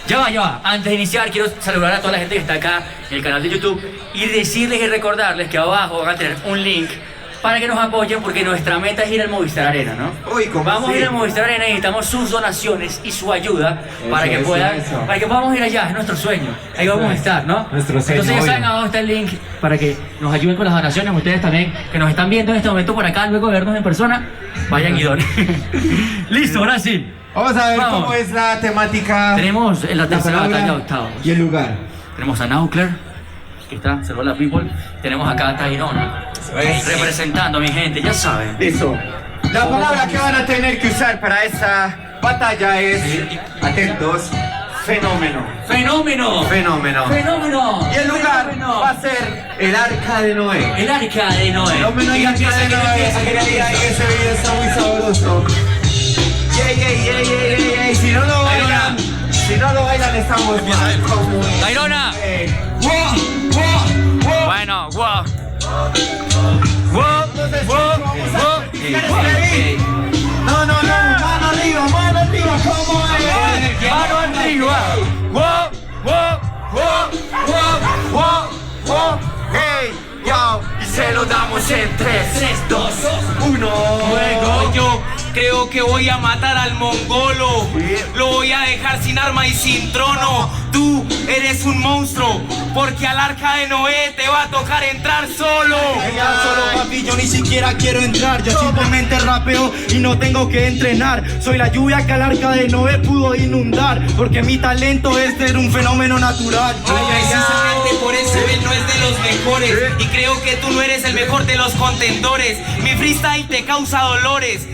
Ya va. Antes de iniciar, quiero saludar a toda la gente que está acá en el canal de YouTube y decirles y recordarles que abajo van a tener un link para que nos apoyen, porque nuestra meta es ir al Movistar Arena, ¿no? Uy, ¿cómo vamos así? a ir al Movistar Arena y necesitamos sus donaciones y su ayuda para que podamos ir allá. Es nuestro sueño. Ahí vamos a estar, ¿no? Nuestro sueño. Entonces ya saben, abajo está el link para que nos ayuden con las donaciones. Ustedes también, que nos están viendo en este momento por acá, luego de vernos en persona, vayan y donen. Listo, ahora sí. Vamos a ver Vamos. cómo es la temática. Tenemos en la tercera palabra batalla de octavos. y el lugar. Tenemos a Naukler, que está, salvó a la people. Tenemos acá a Tairona, representando a mi gente, ya saben. Listo. La palabra que van a tener que usar para esta batalla es, atentos, fenómeno. ¡Fenómeno! Fenómeno. ¡Fenómeno! Y el lugar ¡Fenómeno! va a ser el Arca de Noé. El Arca de Noé. Fenómeno y ¿Quién Arca empieza? de ¿Quién Noé. empieza? ¿Quién empieza? Ese video está muy sabroso. Ey. Si no lo bailan, estamos mal. ¡Tairona! Bueno, wow. No, mano arriba, ¿cómo es? ¡Mano arriba! Hey, yo, y se lo damos en 3, 2, 1. Luego yo creo que voy a matar al mongolo. Lo voy a dejar sin arma y sin trono. Tú eres un monstruo, porque al Arca de Noé te va a tocar entrar solo. Ya solo papi, yo ni siquiera quiero entrar. Yo simplemente rapeo y no tengo que entrenar. Soy la lluvia que al Arca de Noé pudo inundar, porque mi talento es ser un fenómeno natural. Precisamente por eso él no es de los mejores, y creo que tú no eres el mejor de los contendores. Mi freestyle te causa dolores.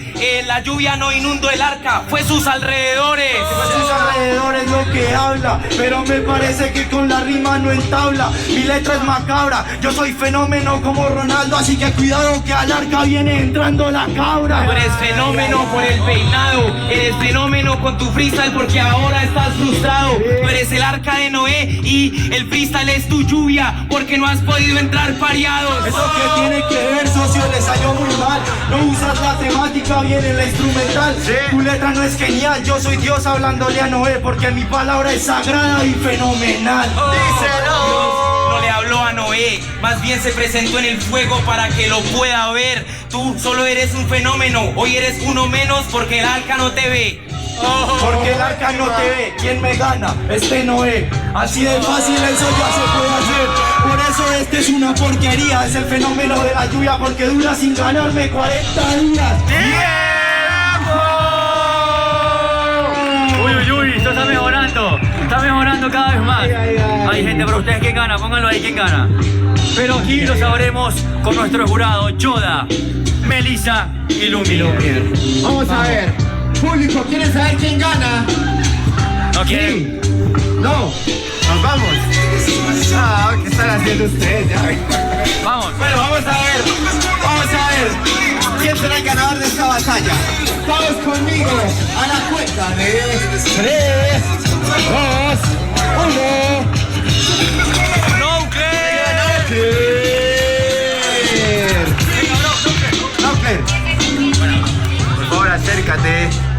La lluvia no inundó el arca, fue sus alrededores. Sus alrededores lo que habla, pero me parece que con la rima no entabla. Mi letra es macabra, yo soy fenómeno como Ronaldo, así que cuidado que al Arca viene entrando la cabra. Tú eres fenómeno por el peinado, eres fenómeno con tu freestyle porque ahora estás frustrado. Tú eres el Arca de Noé y el freestyle es tu lluvia porque no has podido entrar pareados. Eso que tiene que ver, socio, le salió muy mal. No usas la temática bien en la instrumental. Tu letra no es genial, yo soy Dios hablándole a Noé, porque mi palabra es sagrada y fenomenal. Dios no le habló a Noé, más bien se presentó en el fuego para que lo pueda ver. Tú solo eres un fenómeno, hoy eres uno menos porque el arca no te ve. Porque el Arca no te ve, ¿quién me gana? Este Noé. Así de fácil eso ya se puede hacer. Por eso este es una porquería. Es el fenómeno de la lluvia porque dura sin ganarme 40 días. Uy, esto está mejorando cada vez más. Hay gente, pero ustedes quién gana, pónganlo ahí, quién gana. Pero aquí lo sabremos con nuestro jurado, Yoda, Melissa y Lumier. Vamos a ver. Público, ¿quieren saber quién gana? ¿No quieren? No, nos vamos. Ah, ¿qué están haciendo ustedes? Ya ven. Vamos. Bueno, vamos a ver quién será el ganador de esta batalla. Todos conmigo a la cuenta de 3, 2, 1. Naukler. Por favor, acércate.